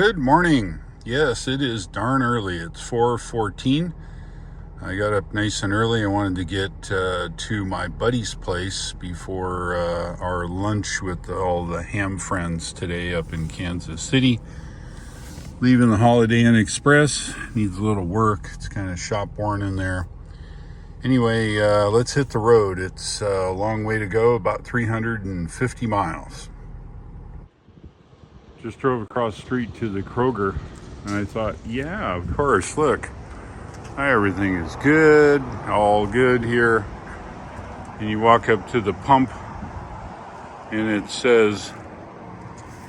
Good morning. Yes, it is darn early. It's 4:14. I got up nice and early. I wanted to get to my buddy's place before our lunch with all the ham friends today up in Kansas City. Leaving the Holiday Inn Express. Needs a little work. It's kind of shop worn in there. Anyway, let's hit the road. It's a long way to go, about 350 miles. Just drove across the street to the Kroger, and I thought, yeah, of course, look. Hi, everything is good, all good here. And you walk up to the pump, and it says,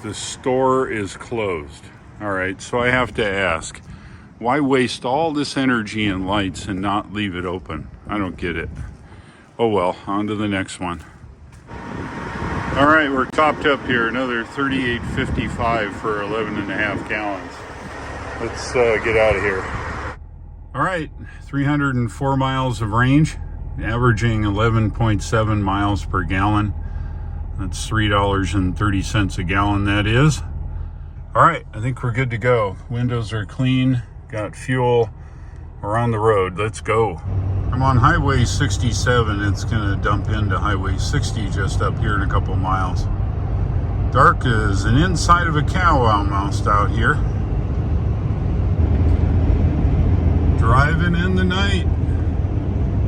the store is closed. All right, so I have to ask, why waste all this energy and lights and not leave it open? I don't get it. Oh well, on to the next one. All right, we're topped up here, another $38.55 for 11.5 gallons. Let's get out of here. All right, 304 miles of range, averaging 11.7 miles per gallon. That's $3.30 a gallon, that is. All right, I think we're good to go. Windows are clean, got fuel, we're on the road. Let's go. I'm on Highway 67. It's gonna dump into Highway 60 just up here in a couple miles. Dark as an inside of a cow almost out here. Driving in the night.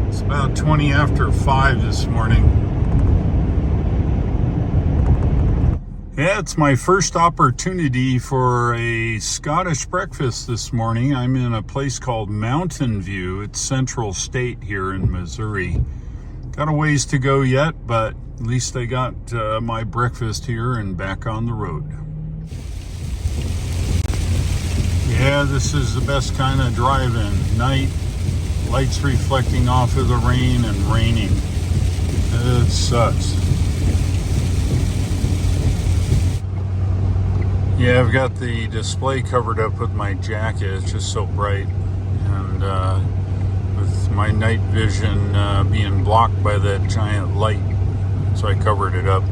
It's about 20 after 5 this morning. Yeah, it's my first opportunity for a Scottish breakfast this morning. I'm in a place called Mountain View. It's Central State here in Missouri. Got a ways to go yet, but at least I got my breakfast here and back on the road. Yeah, this is the best kind of driving. Night, lights reflecting off of the rain and raining. It sucks. Yeah, I've got the display covered up with my jacket. It's just so bright. And with my night vision being blocked by that giant light, so I covered it up.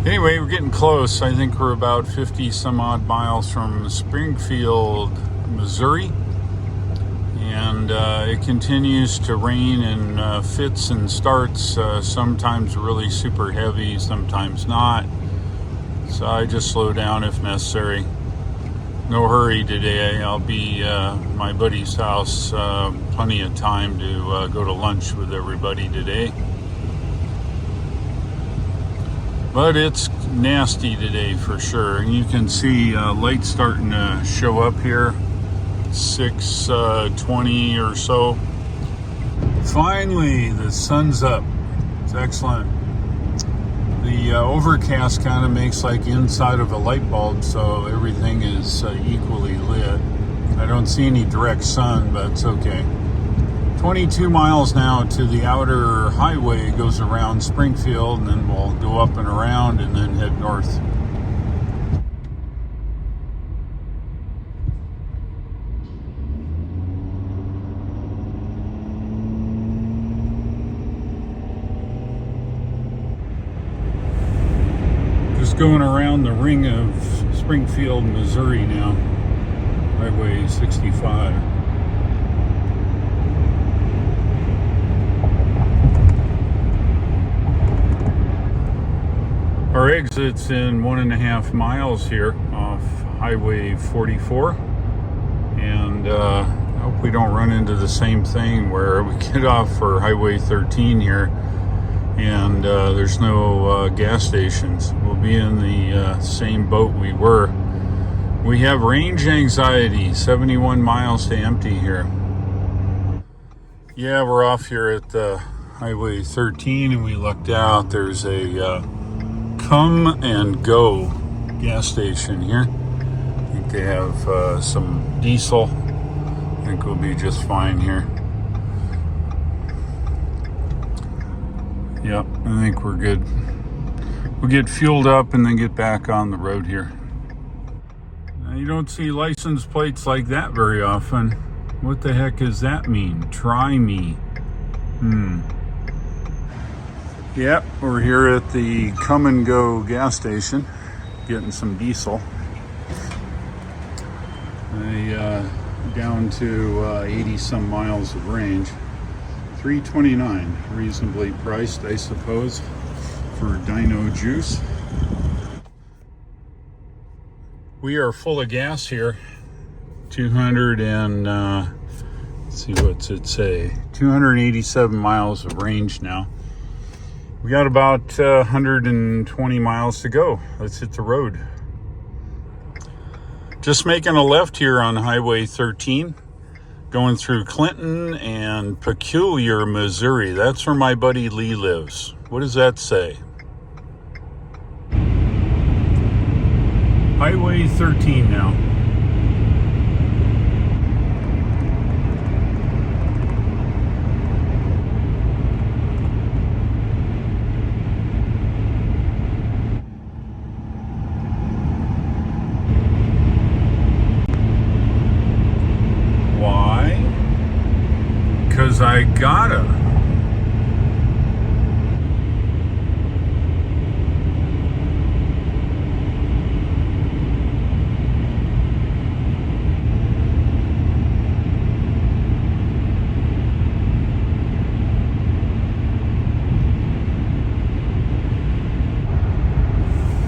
Anyway, we're getting close. I think we're about 50 some odd miles from Springfield, Missouri. And it continues to rain in fits and starts, sometimes really super heavy, sometimes not. So I just slow down if necessary. No hurry today. I'll be my buddy's house. Plenty of time to go to lunch with everybody today. But it's nasty today for sure. And you can see lights starting to show up here. 6:20 or so. Finally, the sun's up. It's excellent. The overcast kind of makes like inside of a light bulb, so everything is equally lit. I don't see any direct sun, but it's okay. 22 miles now to the outer highway. It goes around Springfield, and then we'll go up and around and then head north. Going around the ring of Springfield, Missouri now. Highway 65. Our exit's in 1.5 miles here off Highway 44. And I hope we don't run into the same thing where we get off for Highway 13 here and there's no gas stations. We'll be in the same boat we were. We have range anxiety, 71 miles to empty here. Yeah, we're off here at Highway 13 and we lucked out. There's a come and go gas station here. I think they have some diesel. I think we'll be just fine here. Yep, I think we're good. We'll get fueled up and then get back on the road here. Now, you don't see license plates like that very often. What the heck does that mean? Try me. Yep, we're here at the Come and Go gas station, getting some diesel. Down to 80 some miles of range. $3.29, reasonably priced, I suppose, for Dino Juice. We are full of gas here. 200 and let's see, what's it say? 287 miles of range now. We got about 120 miles to go. Let's hit the road. Just making a left here on Highway 13, going through Clinton and Peculiar, Missouri. That's where my buddy Lee lives. What does that say? Highway 13 now. Why? Because I gotta.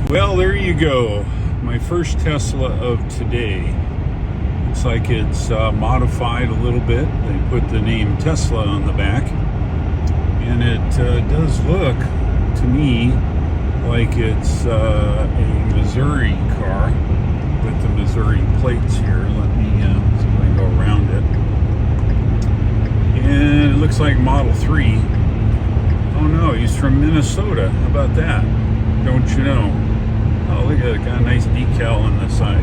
Well, there you go. My first Tesla of today. Looks like it's modified a little bit. They put the name Tesla on the back. And it does look, to me, like it's a Missouri car with the Missouri plates here. Let me see if I can go around it. And it looks like Model 3. Oh no, he's from Minnesota. How about that? Don't you know? Oh, look at it, got a nice decal on the side.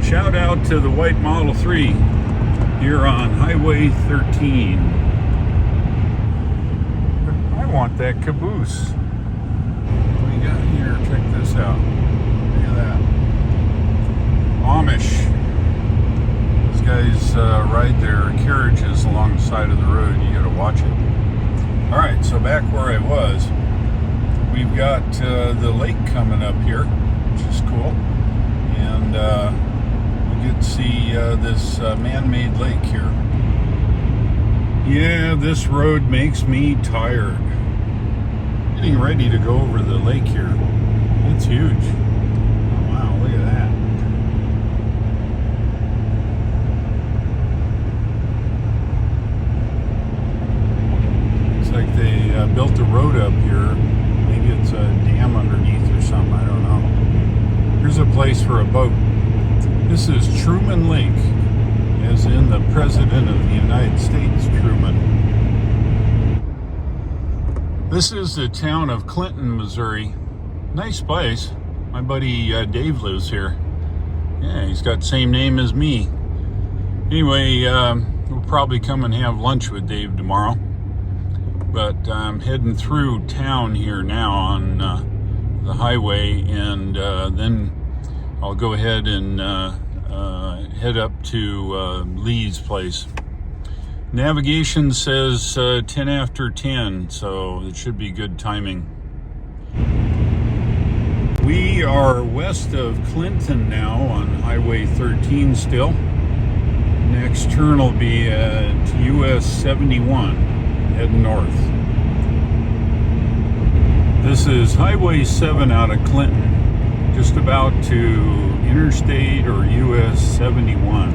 Shout out to the white Model 3 here on Highway 13. I want that caboose. What do we got here? Check this out. Look at that. Amish. These guys ride their carriages along the side of the road. You gotta watch it. Alright, so back where I was. We've got the lake coming up here, which is cool, and we get to see this man-made lake here. Yeah, this road makes me tired. Getting ready to go over the lake here. It's huge. Oh, wow, look at that. Looks like they built the road up here. It's a dam underneath or something, I don't know. Here's a place for a boat. This is Truman Lake, as in the President of the United States, Truman. This is the town of Clinton, Missouri. Nice place. My buddy Dave lives here. Yeah, he's got the same name as me. Anyway, we'll probably come and have lunch with Dave tomorrow. But I'm heading through town here now on the highway, and then I'll go ahead and head up to Lee's place. Navigation says 10 after 10, so it should be good timing. We are west of Clinton now on Highway 13 still. Next turn will be at US 71. Heading north. This is Highway 7 out of Clinton, just about to Interstate or US 71.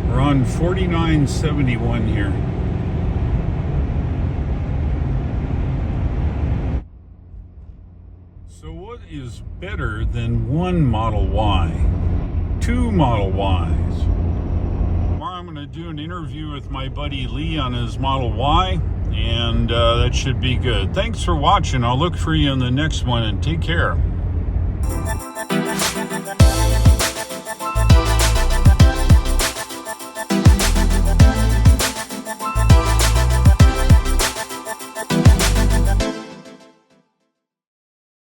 We're on 4971 here. So what is better than one Model Y? Two Model Ys. Tomorrow I'm going to do an interview with my buddy Lee on his Model Y, and that should be good. Thanks for watching. I'll look for you in the next one, and take care.